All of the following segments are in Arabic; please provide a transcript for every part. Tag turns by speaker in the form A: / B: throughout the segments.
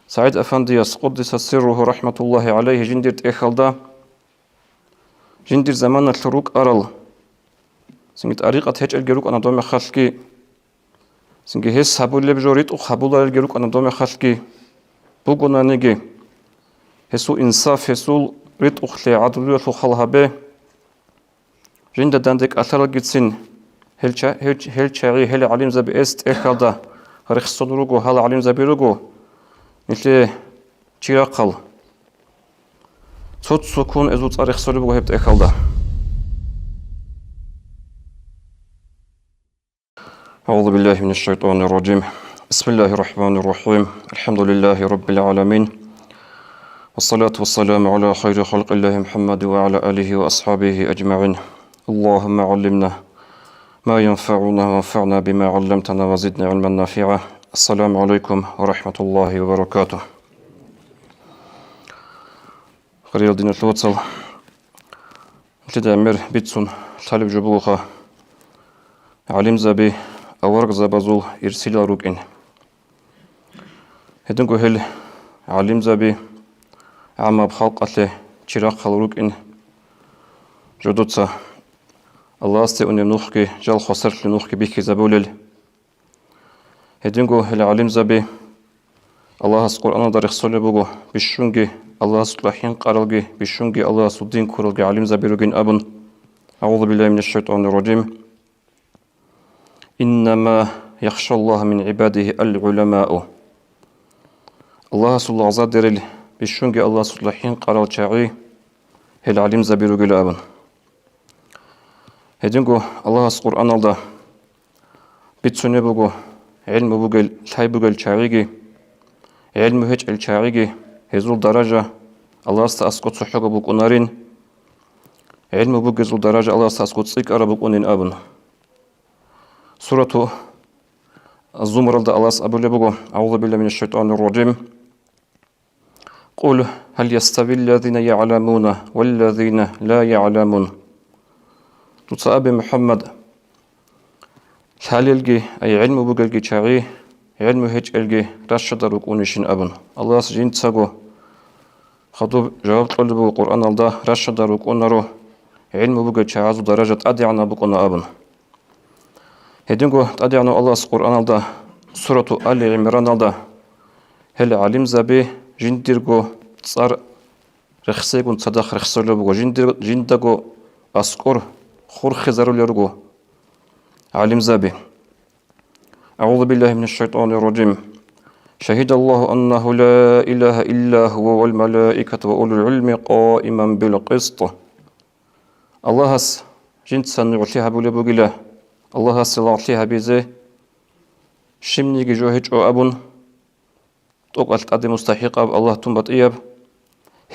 A: Said Efendiyas Quddisa sirruhu rahmetullahi aleyhi jindirt ekhalda jindir zamanna tluruk aral singit ariqat hech elgeruk anadome khalki singi hes sabuleb jorit u khabula elgeruk anadome khalki bugunanigi hesu insaf hesul rit ukhli adlu khalhabe jinda dandik athal gitsin helchari hel alim zabi est ekhalda rikhsonurugo hal alim zabirugo Nitli çirakal. Tut sukun ezut arık soru bu hep ekalda. Euzu billahi mineşşeytanirracim. Bismillahirrahmanirrahim. Elhamdülillahi rabbil alamin. Vessalatu vesselamu ala hayri halqillahi Muhammed ve ala alihi ve ashabihi ecmaîn. Allahumme allimna ma yenfa'una ve enfa'na bima 'allamtana ve zidna ilmen nafi'a. Assalamu alaikum wa rahmatullahi wa barakatuh. Qariyal dinat lwatsal. Lidamir bitsun talib jubuha. Alim zabi awarq zabazul irsila rukin. Hedin gohel alim zabi amma bxalqatle chiraq khalrukin. Jodutsa Allah aste unem nukhki jal khasartli nukhki biki zabulil. Hedingo hel alim zabi Allah'as Kur'an'a da rexsole bugu bishungi Allah'as ulahin qaralgi bishungi Allah'as uddin kuralgi alim zabi rugin abun A'udhu billahi mineşşeytanirracim İnnemâ yakhşallaha min ibadihi el-ulemâ'u Allah'as ulazad deril bishungi Allah'as ulahin qaral ça'i hel alim zabi rugil abun Hedingo Allah'as Kur'an'a da bitsune bugu علم بوجل ثاي بوجل شاعري علم هج الشاعري هزول درجة الله استأسقط صحة بوكونارين علم بوجل درجة الله استأسقط صيك أربوكونين أبن سورة الزمر الله أبو لبوجو أعوذ بالله من الشيطان الرجيم قل هل يستوي الذين يعلمون والذين لا يعلمون تصاب محمد Halilgi ay ilmu bugelgi çağı ilmu hiç elgi raşşadaruk unişin abun Allah jin tsago khadu cevap qoldu bu Kur'an alda raşşadaruk onaro ilmu bugel çağızı darajat adiyana bu konu abun hedingo adiyana Allah Kur'an alda suratu Ali İmran alda hel alim zabi jindirgo tsar rexsegun sadaq rexsolu bu jindago askor khur khizarulurgo عالم زابي أعوذ بالله من الشيطان الرجيم شهد الله أنه لا إله إلا هو والملائكة وأولو العلم قائما بالقسط الله هس جنت سنعطيها بولبوغلا الله هس سلعطيها بيزي شمنيجي جوهج أو أبن توقعت أدي مستحق الله تنبط إياب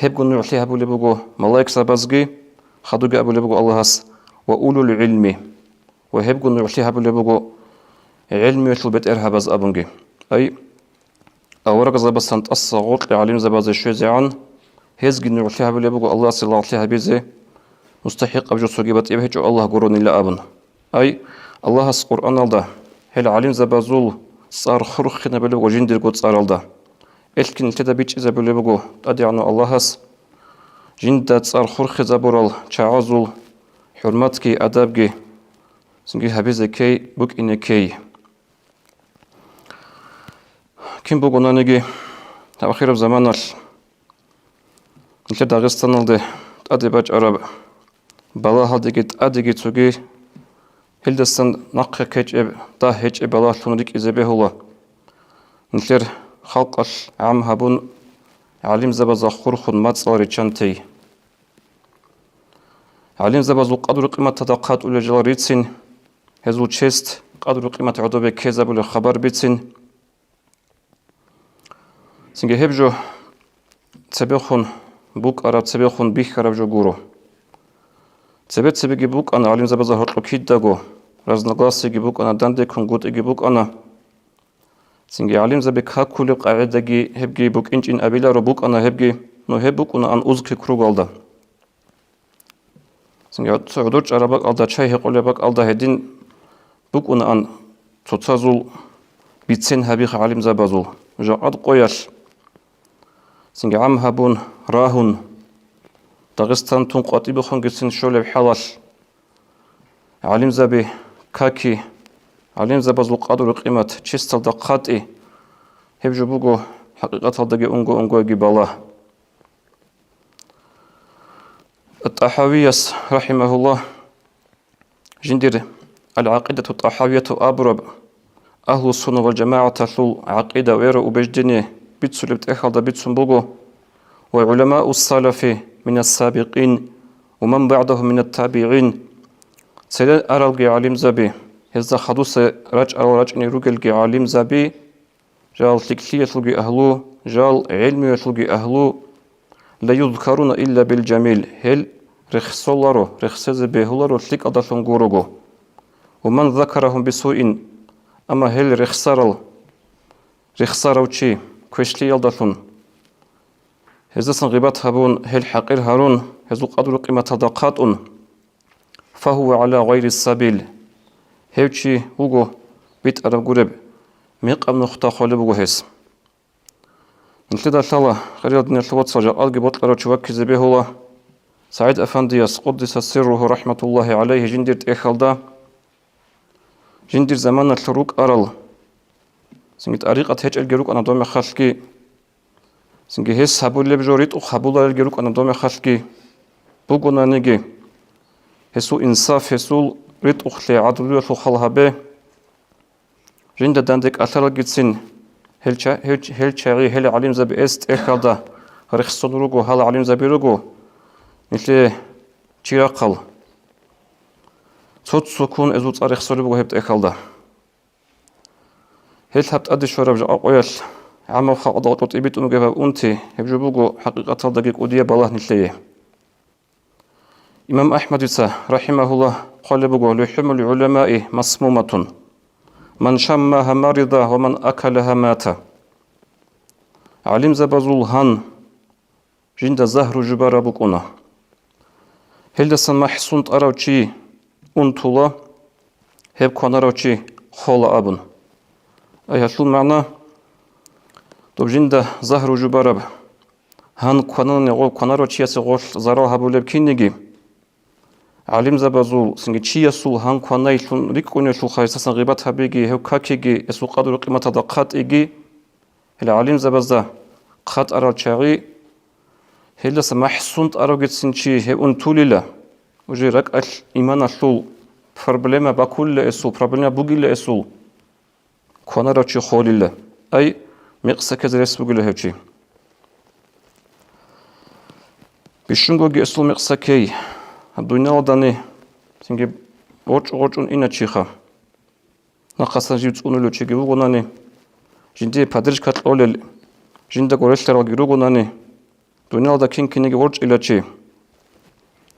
A: هبقوا نعطيها بولبوغو ملايك سابزغي خدوغي أبولبوغو الله هس وأولو العلم وهبقوا نعطيها بولبوغو علم يطلبت إرهابز أبنجي أي أورق زباز سنت الصغوط لعلم زباز الشوزي عن هزق نعطيها بولبوغو الله سلا عطيها بيزي مستحق أبجو سوغيبت إبهجو الله قرون إلا أبن أي الله القرآن الله هل علم زبازول صار خرخنا بولبوغو جندر قد صار الله إلكن التدا بيج إذا بولبوغو أدعنو الله هس جندات صار خرخ زبورال شعازول حرمتكي أدابكي Çünkü habize key buk ine key. Kim bu konanıgi ahir zamanlar işte Dağıstan'da adibaç Arap bala hadigit adigit sugi Hildestan naqqa keceb da heceb bala tunudik izebehula. Nitler halqal am habun alim zabaza khurkhun matsari çantay. Alim zabazu qadru qimat tadaqat ulajlaritsin هزو تشست قدر قيمة عضوبة كذا بلو خبر بيتسين سنجي هبجو تبخون بوك أراب تبخون بيخ أراب جو غورو تبخي بوك أنا علم زبازا هرطلو كيد داغو رازنغلاس يجي بوك أنا داندي كونغوت يجي بوك أنا سنجي علم زبك هاكولي قاعدة هبجي بوك إنج إن أبيلا رو بوك أنا هبجي نو هبوك أنا أن أزكي كروغ ألدا سنجي عدوش أرابك ألدا چاي هقولي باك ألدا هدين Buk onu an tutsazul bitsen habih alim zabazul. Jaad koyar. سنجي عم هابون راهون داغستان تون قاطي بخون جسن شولة بحلال علم زبي كاكي علم زبازل قادر قيمة تشستل دقاتي هبجو بوغو حقيقة دقي أنغو يجي بالله. الطحاويس رحمه الله جندير العقيدة الطحاوية أبرب أهل السنة والجماعة تلو عقيدة ويرا وبجدني بيتسو بتأخذ بيتسو بوغو وعلماء السلف من السابقين ومن بعدهم من التابعين سيدان أرالجي علم زبي هذا خدوس رجعني روجلجي علم زبي جال تكلية لجي أهلو جال علمي لجي أهلو لا يذكرون إلا بالجميل هل رخصولارو رخصز بهولارو تلك أدلون غورغو ومن ذكرهم بسوء أما هل رخصارو تشي كوشلي يلدلون هذا سنغيبات هبون هل حقير هارون هذا قدر قيمة دقات فهو على غير السبيل هيوشي وغو بيت أرب غرب ميقام نخطا خالي بغو هس نتلدا الله غير دنيا الوات صجاء ألقي بطلرو چوكي زبيه الله سعيد أفندياس قدس سره رحمة الله عليه جندير تأخلدا جندير زمان التروك أرل سنجد أريقة هج الجروك أنا دومي خلقي سنجد هس هبول لبجوريت وخبول الجروك أنا دومي خلقي بوغونا نيجي هسو إنصاف هسو ريت أخلي عدلو يخلو خلها به جند داندك أثر جتسين هل شاغي هل علم زبي است إخدا رخصون روغو هل علم زبي روغو مثل تيراقل صوت سكون أزوت رخصون روغو هبت إخدا هل هبت أدي شورا بجا أقويل عمو خاقضا وطيبت أنجبا أنتي هبجو بوغو حقيقة دقيق وديا بالله نتليه إمام أحمد رحمه الله قال بقول لحم العلماء مسمومة من شمها مرض ومن أكلها مات علم زبزول هان جند زهر جبار بقنا هل دسن محسون أراوشي أنتولا هب كون أراوشي خول أبن أي هشل معنى طب جند زهر جبار هان كونان يقول كون أراوشي يسغول زرالها بولب كينيجي علم زبازول سنجتشي يسول هان كوناي لون ريكوني شو خايسة سنغيبات هبيجي هو كاكيجي يسول قدر قيمة دقات إيجي هل علم زبازا قات أرال شاغي هل سمحسونت أرال جتسنشي هو أنتولي لا وجي رك إيمان أشول بروبلما باكول لأسول بروبلما بوغي لأسول كونا راتشي خولي لا أي مقصة كزرس بوغي لهوشي بشنغو جي أسول مقصة كي الدنيا داني سنجي وچون إنا تشيخا نقصا جيبت أنو تشيجي وغناني جندي بادرش كات أولي جندا قرشتر وغناني دنيا دا كين كينيجي وچ إلا تشي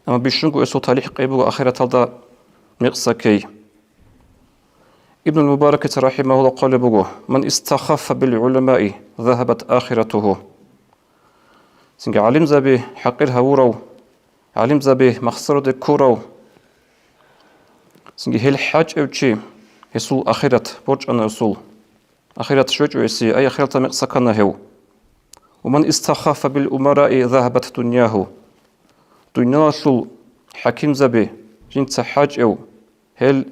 A: أما بيشنغو إسو تاليح قيبو آخرة دا مقصا كي ابن المبارك رحمه الله قال بغو من استخف بالعلماء ذهبت آخرته سنجي علم زبي حقير هورو علم زبي مخسر دي كورو سنجي هل حاج اوشي يسول آخرت برج أنا يسول آخرت شوج ويسي أي آخرت مقسكنا هو ومن استخاف بالأمراء ذهبت دنياه دنيا سول حكيم زبي جنت حاج او هل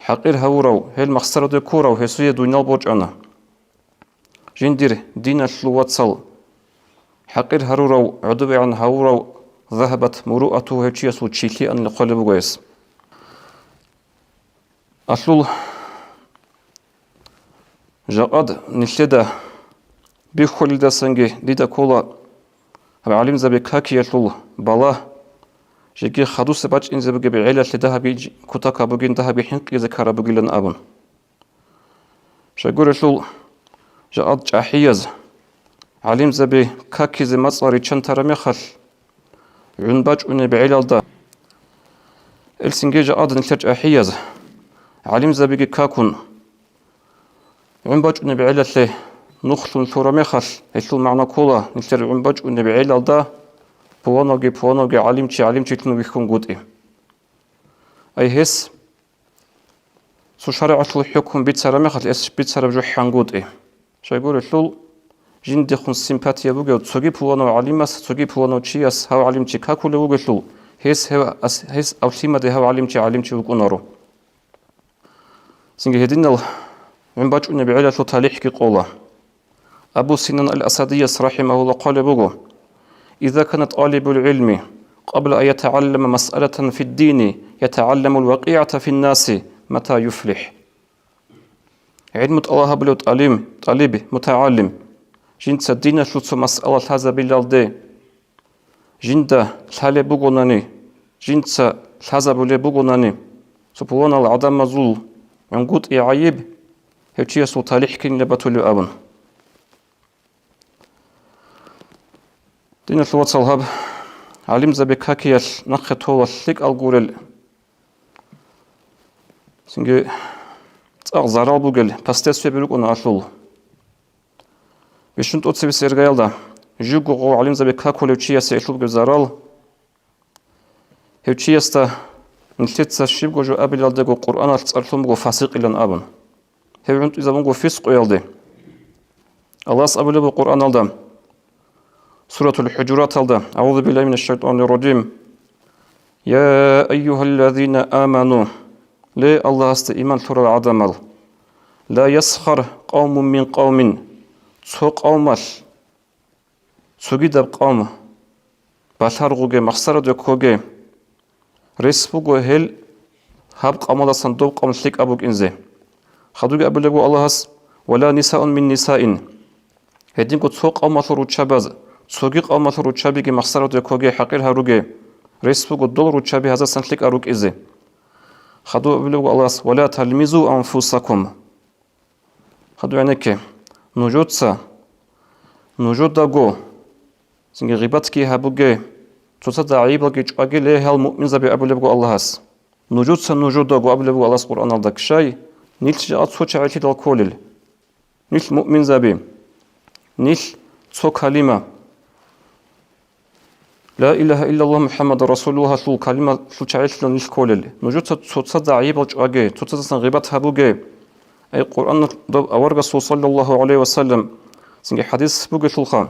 A: حقير هورو هل مخسر دي كورو هسوية دنيا برج أنا جندير دين الشلوات حقير هورو عدوي عن هورو ذهبت مروءته هيك يسوع تشيلي أن القلب جويس أصل جاءد نشلدا بيخول دا سنجي ديدا كولا علم زبي كاكي يطول بالا جيكي خدوس باج إن زبي بعيلة لدها بيج كتاكا بوجين دها بيحنك إذا كارا بوجيلن أبن شجور يطول جاءد جاحيز علم زبي كاكي زي مصاري تشنتر مخل عنباج أن بعيلة السنجيج أدن ترجع حيز علم زبيج كاكون عنباج أن بعيلة نخل ثورة مخل هيثل معنى كولا نتر عنباج أن بعيلة بوانوجي علمتي تنو بيكون قدي أي هس سو شرع الحكم بيت سر مخل بيت سر بجوح عن قدي شو يقول الثل жиндихун симпатия бугел цоги пулано алимас цоги пулано чиас хав алимчи какуле бугелу хес аутимаде хав алимчи укунару синге хединал мбачуне би'илату талихки qola أبو سنان الأسدي رحمه الله قال بوغو إذا كانت طالب العلم قبل أن يتعلم مسألة في الدين يتعلم الوقيعة في الناس متى يفلح علم الله بلو طالب متعلم جنت الدين شلت مسألة هذا بالله جنت الحالة بوغوناني جنت هذا بلو بوغوناني سبحان الله عدم زول عنقود إعيب هيتشي يسو تاليحكين لبتولي أبن دين الوات صلحب علم زبكاكيال نخت هو الثق الجورل سنجي أغزارال بوجل باستس في بلوك وناشول بيشنت أتصبي سيرجايلدا جوجو علم زبكاكول وشيا سيشلو بزارال هوشياستا نلتيتسا شيبجو جو أبي يالدجو قرآن أرسلهم جو فاسق إلى أبن هونت إذا بنجو فسق يالدي الله سأبلي بالقرآن الدم سورة الحجرات الدم أعوذ بالله من الشيطان الرجيم يا أيها الذين آمنوا لا الله است إيمان ترى عدمل لا يسخر قوم من قوم سو قومش سوجد قوم بشرغوجي مخسر دكوجي رسبوجو هل هب قاملا صندوق قوم شلك أبوك إنزه خدوجي أبلغو الله ولا نساء من نساء هدين كو سو قوم شروط سوگی قامت رو چابی که مخسرات کوگی حقیر هروگی رسپو دل رو چابی هزار سنتلیک اروک ازه خدو بلو الله ولا تلمزوا انفسكم خدو یعنی که نوجود داگو سنگ غیبت کی هبوگی توسا دعیبا کی چاگی له هل مؤمن زبی ابلو الله هست نوجود داگو ابلو الله قرآن الدک شای نیل جات سو چاوتی دال کولل نیل مؤمن زبی نیل سو کلمه لا إله إلا الله محمد رسول الله شو كلمة شو تعيش لنا نشكولل نوجد تصدق عيب وجاء تصدق غيبات هبوجة أي القرآن أورج صلى الله عليه وسلم سنج حديث بوجة شلخان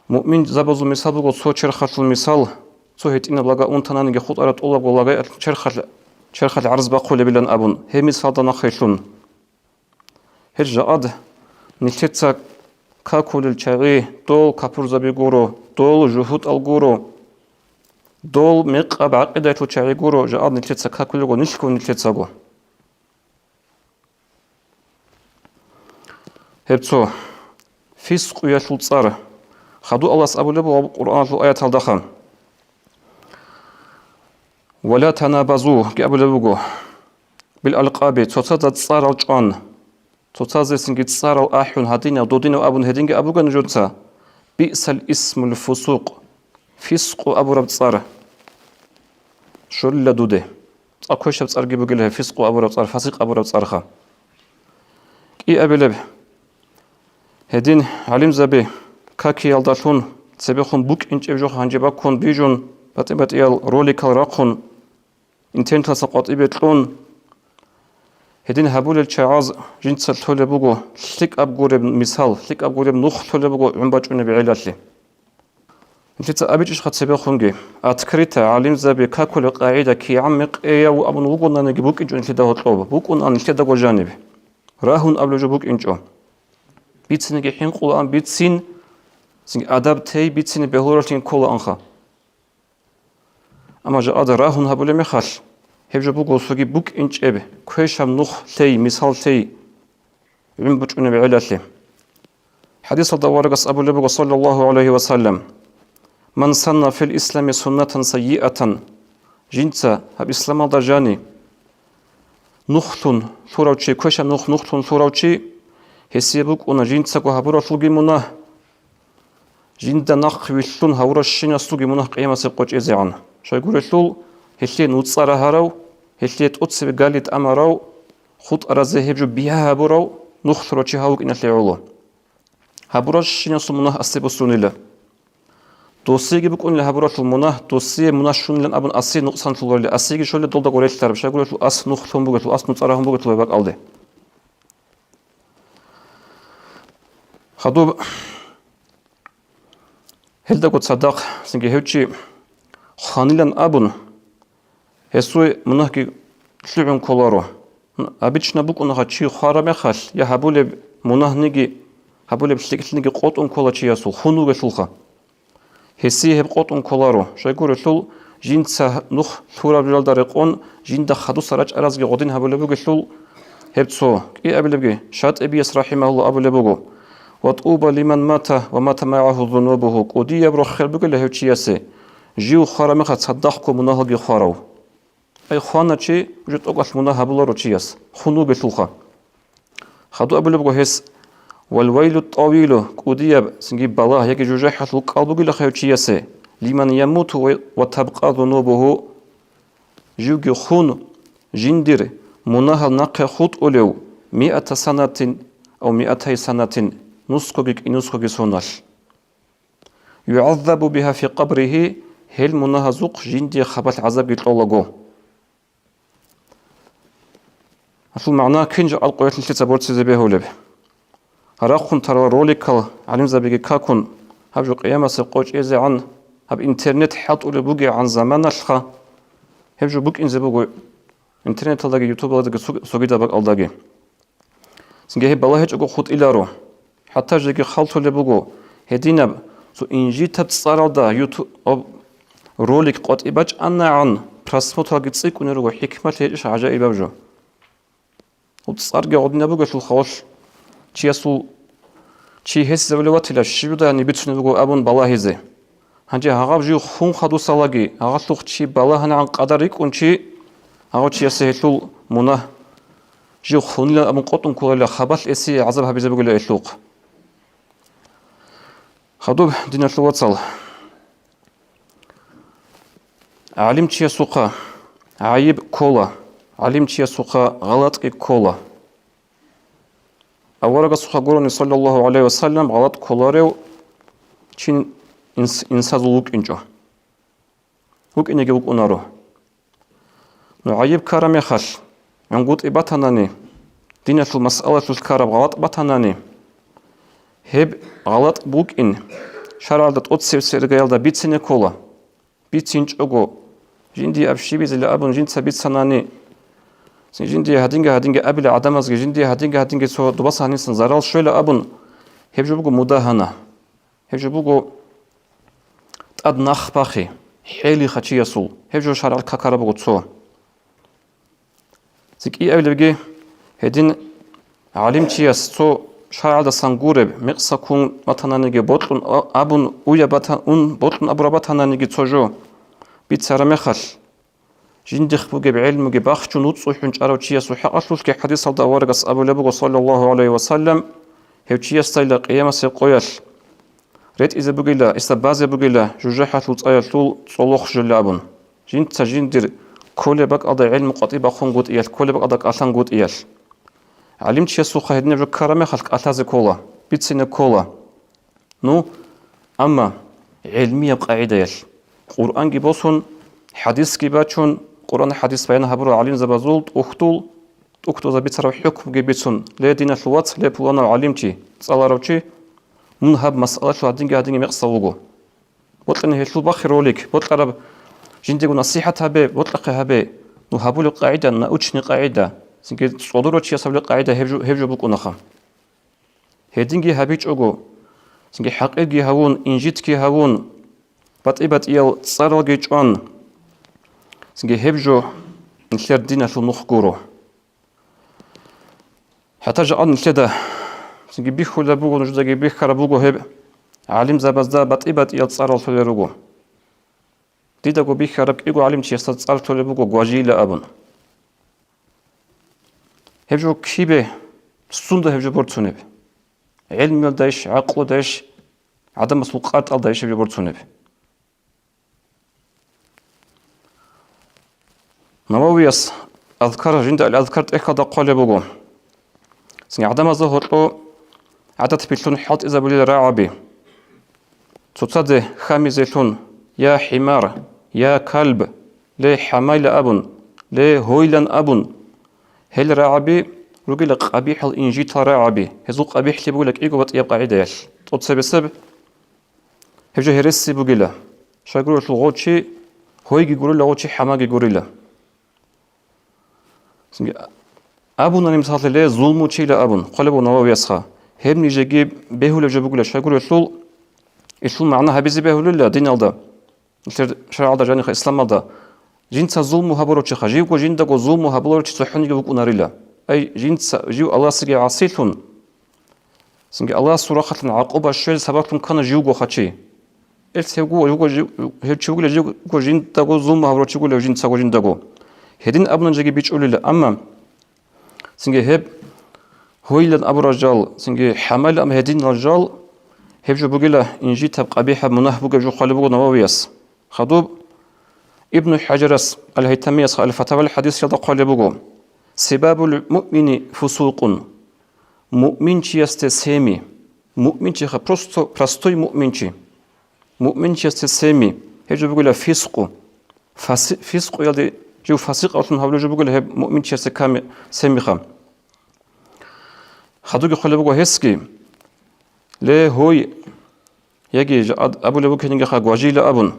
A: مؤمن زبز مثال بوجة صو شرخة المثال صو هيتين بلغا أنتنا نيجي خط أرد الله بلغا شرخة عرض بقول بلن أبون هم مثال دنا خيشون هالجاد نتيجة كاكول الشعري دول كابور زبي جورو دول جهود الجورو دول مقاب عقيدة الشعري جورو جاد نتيجة كاكول جو نشكو نتيجة جو هبتو فسق يشول صار خدو الله سأبو لبو القرآن في آيات الدخان ولا تنابزوا كأبو لبو بالألقاب تصدق صار الجان تصدق سنجت صار الأحيون هدينا ودودينا وأبون هدينك أبو جنجوتا بئس الاسم الفسوق فسق أبو رب صار شو اللي دوده أكوي شب صار جيبو قلها فسق أبو رب صار فسق أبو رب صار خا إيه أبي لب هدين علم زبي كاكي يالداشون سبيخون بوك إنش بجوخ هنجباكون بيجون بات يال روليك الراقون إنتين سقط إبتلون هدين هبول الشعاز جنس الثول بوجو شلك أبغور مثال شلك أبغور نخ ثول بوجو عم بجون بعيلته أنت تأبيج إيش خد سبيخونجي أتكريت علم زبي كاكل قاعدة كي عمق إياه وأبون وجونا نجي بوك إنجو أنت ده طلبه بوك أن أنت ده جانبه راهون قبل جو بوك إنجو بيتسين جحين قلان بيتسين أدب تي بيتسين بهورتين كل أنخا أما جاء هذا راهون هبول مخاش هبجو بوكو سوغي بوك إنج إبه كويشام نخ تي مثال تي عم بجون بعيلته حديث الدوارقس أبو لبق صلى الله عليه وسلم من سن في الإسلام سنة سيئة جنسا هب إسلام دجاني نختون ثوروشي كويشام نختون ثوروشي هسيبوك أنا جنسا كو هبورا سلوغي مناه جندا نخويشون هورا شينا سلوغي مناه قيمة سيقوش إزيعان شو يقول الشول هشلي نوتصار هراو هشلي تقص بقالت أمراو خط أرزه هبجو بيها هبوراو نخثرو چه هاوك إن الحيولو هبوراش شنيا سمونه أسيبو سونيلا دوسيجي بكون لهبوراش المناه دوسي مناه شون لن أبن أسي نقصان تلغولي أسيجي شولي دولدا قوليش ترب شا يقول أس نخثهم بوغتلو أس نتصارهم بوغتلو يباك ألدي خدوب هل دقت صدق سنجي هوتشي خانيلان أبون هسوي منهكي تلعن كولارو أبيتشنا بوك أنها تشي خارا مخال يا هبولي منهنيجي هبولي بسلكتنيجي قوت كولا تشياسو خنو بشلخا هسي هب قوت كولارو شايقول رسول جينتسا نخ ثورا بجال دارقون جيندا خدو سراج أرازجي غدين هبولي بوك رسول هبتسو كي أبولي بوك شات أبيس رحمه الله أبولي بوك وطوبى لمن مات ومات معه ذنوبه قودي يبرخ خلبك له تشياسي جيو خارا مخا تصدقكم منهجي خارو أي خوانا چي وجد أقل منها بلارو چياس خنو بشلخا خدو أبو لبغو هس والويل الطويل كودياب سنجيب بالله يكي جوجاحة القلب لخيو چياسي لمن يموت وتبقى ذنوبه جيوغي خون جندر منها نقى خط أولو 100 سنة أو 200 سنة نسكوغي سونال يعذب بها في قبره هل منها زوق جندي خبال عذاب يطلقو أصل معناه كنج القوات اللي تبورت زبيه ولب هراخون ترى روليكال علم زبيجي كاكون هبجو قيامة سقوش إزي عن هب إنترنت حط أولي بوجي عن زمان الخا هبجو بوك إنزي بوجو إنترنت تلاقي يوتيوب تلاقي سوقي دبك ألداقي سنجي هب الله هجو خود إلارو حتى جيجي خالتو لبوجو هدينا سو إنجي تبتصارو دا يوتيوب روليك قوت إباج أنا عن برسمو تلاقي تسيك ونرو حكمة ليش عجائب بوجو وتصارجع عدنا بقى شو الخوش تياسو تي هس زولوات لا شيودا يعني بتشنو بقى أبون بالله زي هنجي هغاب جيو خون خدو سلاجي هغلوخ تي بالله هن عن قدرك ونشي هغو تياسهلو منه جيو خون لا أبون قطن كولا خبال إسي عذاب هبي زي بقى لا إشلوق خدوب دينا شو وصل علم تياسوقا عيب كولا علم تياسوقا غلط كولا أولا سوقا قرون صلى الله عليه وسلم غلط كولاريو تشين إنسازولوك إنجو وك إنجي وك أنارو نعيب كارم يخش عنقود إباتاناني دينة المسألة الكارم غلط باتاناني هب غلط بوك إن شرع دات أتسير سيرغيال دا بيتسيني كولا بيتسينج أغو جندي أبشي بيزي لأبن جنسا بيتساناني جندي هادينجا أبلا عدمز جندي هادينجا سو دوباس هنسن زرال شوية أبن هبجو بوغو مداهنة هبجو بوغو تاد نخباخي حيلي خاتشي يسول هبجو شارع الكاكارا بوغو تسو زيك إي أبلا بيجي هدين علم تياس تسو شارع دا سانغورب مقصا كون ماتانانيجي بوطلون أبن ويا باتان بوطلون أبرا باتانانيجي تسوجو بيتسارا مخال جندخ بوجي بعلم بوجي باخشون وتصوحون جارو تشياس وحقشلوش كي حديث صلى ورقص أبو لبوغو صلى الله عليه وسلم هيو تشياس تايلا قيامة سيقويل ريت إذا بوجي لا إستبازي بوجي لا جوجاحة لطايا طول صلوخ جلابون جنتا جندر كل بك أضي علم قطيبا خون قوت إيال كل بك أضاك أثان قوت إيال علم تشياس سوخا هدنا جو كرامي خلق أثازي كولا بيتسيني كولا نو أما علمية بقاعدة يال قرآن جيبوسون حديث جيباتشون قرآن حديث بيان هبرو عليم زبازول أختو زبيتر حكم جيبتون لا دين الوات لا بوانا علمتي صلاروتي منهب مسألة شو هادين مقصوغو بطلن هيشلو بخيروليك بطلب جندي نصيحة هبي بطلق هبي نو هبول قاعدة نأوتشني قاعدة سنجي صدروتي يسوي قاعدة هبجو بوك ونخا هيدينجي هبيج أوغو سنجي حقيقي هون إنجيتكي هون بات إيال صاروغي جوان سنجي هبجو نشير دينا شو نخقورو حتى جاء نشيدا سنجي بيخو لابوغو نجداجي بيخ كارابوغو هب علم زبازدا بات إيال صارال فليروغو ديداغو بيخ كاراب إيغو علم تيساد صارال فليروغو غواجيلا أبن هبجو كيبه سوندا هبجو بورتسونيب علم يلدايش عقل دايش عدم مسبوقات الدايش هبجو بورتسونيب نوويس أذكر جند الأذكار إخذ قال بوجو سني عدم ظهر عدد بيتون حط إذا بلي رعبي تصدق خامزة يا حمار يا كلب لي حمايل أبن لي هويلن أبن هل رعبي يقول لك قبيح الإنجيل ترى عبي هزو قبيح اللي بقول لك إيجو بتيبقى عداش تقول سبب هجو هرسي بقول له شو يقولوا الغوت شيء هو يجي يقولوا له غوت شيء حماق يقولوا له أبونا نمسح له ظلم شيء لا أبون قلبه نواه يسخى هم نيجي بهول جو بقول له شو يقولوا الثول معناها بيزي بهول لا دين الله شرع الله جاني إسلام الله جنس ظلم هبورو تشخ جيو جين دغو ظلم هبورو تشخني جو كوناريلا أي جنس جو الله سجى عصيتون سنجي الله صراحة عقوبة الشيء سببتهم كان جيو خاتشي السيجو جو هيتشوغل جو جين دغو ظلم هبورو تشغل جين سجو جين دغو هدين أبنا جيجي بيتشول لا أما سنجي هب هويلن أبو رجال سنجي حمل أم هدين رجال هب جو بقوله إنجي تبقى قبيحة منه بقى جو خالبو نواويس خدوب ابن حجرس الهيثميس الفتاوى الحديث يضع قلبه سباب المؤمن فسوق مؤمن يستسهمي مؤمن يخ برستوي مؤمن يستسهمي هجو بقوله فسق فسق يلي جو فسق أصلا هبلو جو بقوله هب مؤمن يستكامي سميخا خدوك قلبه هسكي لا هوي يجي أبو لبوك هنجا خواجي لأبون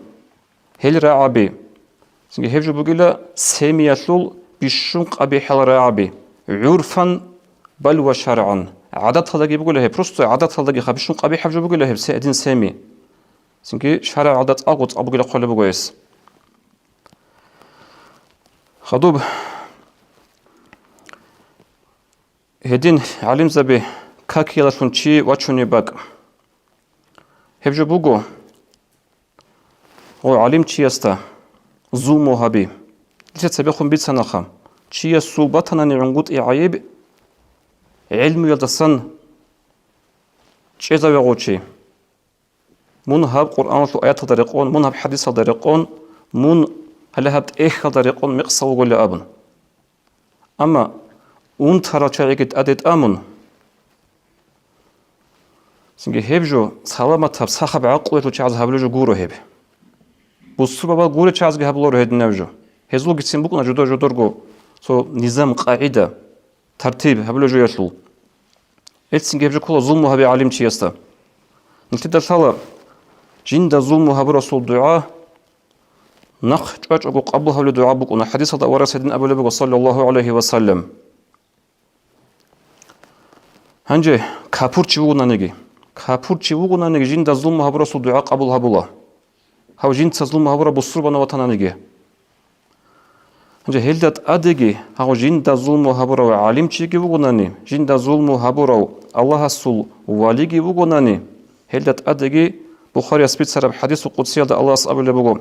A: هل رعبي سنجي هفجو بقوله سميثل بشون قبيح الرعبي عرفا بل وشرعا عدد هذا بقوله بروستو عدد هذا خبشون قبيح هفجو بقوله سيدين سامي سنجي شرع عدد أغوط أبو قوله قول بقويس خدوب هدين علم زبي كاكي لشون شي واتشوني باق هفجو بقو هو علم شي يستا زومو هابي ليش تبيخون بيت سنخام شي الصوباتنا نعنقود إعيب علم يلدسن شي زاويغوشي من هاب قرآن آيات طريقون من هاب حديث طريقون من هلا هابت إيه طريقون مقصة وقول أبن أما ترى شريكة أديت أمن سنجي هبجو سلامة هاب صاحب عقوة وشعز هابلوجو قورو هب بصوا بابا قولة شخص جه بلور هيد نوجو هزلو جسم بكون جدور سو نظام قاعدة ترتيب هبلو جو يسلو إتسين جه كل ظلم هبي عالم شيء يستا نتيجة صلاة جند ظلم هب رسول دعاء نخ جاج أقو قبل هبل دعاء بكون حديث هذا ورا سيدنا أبو لبيب صلى الله عليه وسلم هنجي كابور تشوفنا نجي جند ظلم هب رسول دعاء قبل هبله هاو جين تظلم هاورا بصور بنا وطنانيجي هنجي هلدت أديجي هاو جين تظلم هاورا وعالم تيجي وغناني جين تظلم هاورا الله السول واليجي وغناني هلدت أديجي بخاري أسبيت سرب حديث القدسي هذا الله أصحاب اللي بقول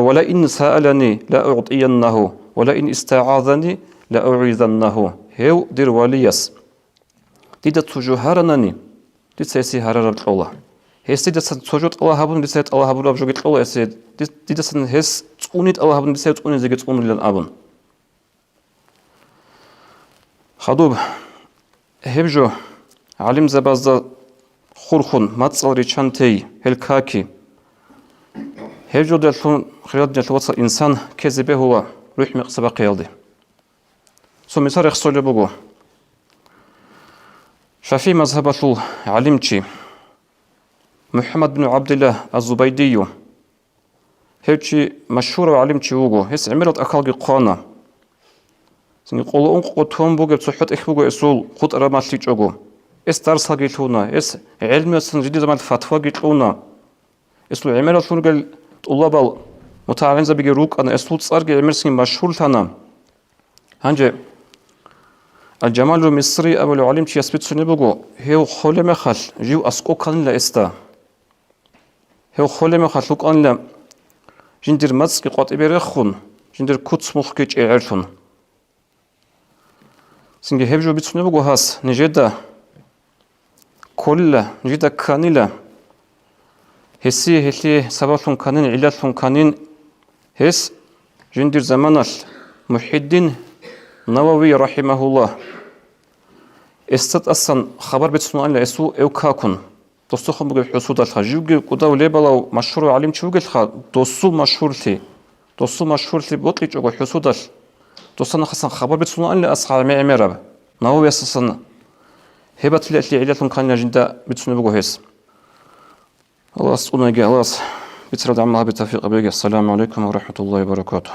A: ولا إن سألني لا أعطينه ولا إن استعاذني لا أعيذنه هو دير واليس ديدا تجوهرنني ديد سيسي هرر الله هس ديدا سوجت الله هبون ديسات الله هبون أبجوجت الله يسيد ديدا سن هس تقونيت الله هبون ديسات تقوني زيجت تقون لين أبون خدوب هبجو علم زبازدا خورخون ماتسال ريشانتي هالكاكي هبجو دلتون خيال دلتون وصل إنسان كذبه هو روح مقصبة قيادي سو مثال يخصل بقو شافي مذهبة علمتي محمد بن عبد الله الزبيدي هيجي مشهور علمتي وقو هس عمرت أكالجي قانا سني قولون قطهم بوجب صحة إخبوجو إسول قط رماتي جوجو إس درس هاجيتونا إس علم سنجدي زمان فتوى جيتونا إسلو عمرت شنقل طلاب متعلم زبيجي روك أنا إسلو تصارجي عمرسين مشهور ثنا هنجي الجمال المصري أبو العلم يثبت سنبوجو هو خل مخل جو أسقو كان لا إستا هو خل مخل لوك أن لا جندر مزق قط إبرخون جندر كوتس مخكج إعرفون سنجي هبجو بتسنبوجو هاس نجدا كل نجدا كانيلا هسي سبب كانين علة كانين هس جندر زمانال محدين نووي رحمه الله استد أصلا خبر بتسمع أن لأسو إوكاكون دوستخم بقى حسود الخجوج كده وليبلاو مشهور علم شو قلت دوستو مشهور لي بطلع جو حسود دوستنا خاصة خبر بتسمع أن لأصحاب معمرة ناو يسسن هبت لي علة كان جندا بتسنبو هيس الله سبحانه الله بترد عمها بتوفيق بيك. السلام عليكم ورحمة الله وبركاته.